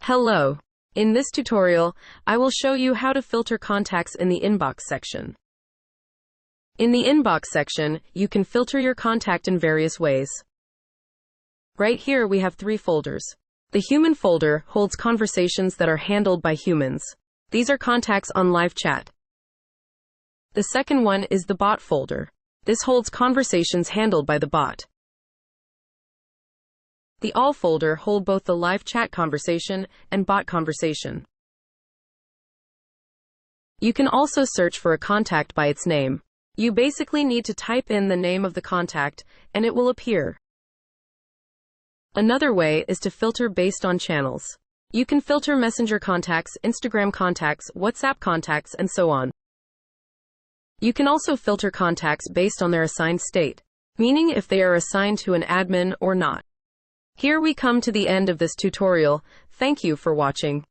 Hello. In this tutorial, I will show you how to filter contacts in the inbox section. In the inbox section, you can filter your contact in various ways. Right here we have 3 folders. The human folder holds conversations that are handled by humans. These are contacts on live chat. The second one is the bot folder. This holds conversations handled by the bot. The all folder hold both the live chat conversation and bot conversation. You can also search for a contact by its name. You basically need to type in the name of the contact, and it will appear. Another way is to filter based on channels. You can filter Messenger contacts, Instagram contacts, WhatsApp contacts, and so on. You can also filter contacts based on their assigned state, meaning if they are assigned to an admin or not. Here we come to the end of this tutorial. Thank you for watching.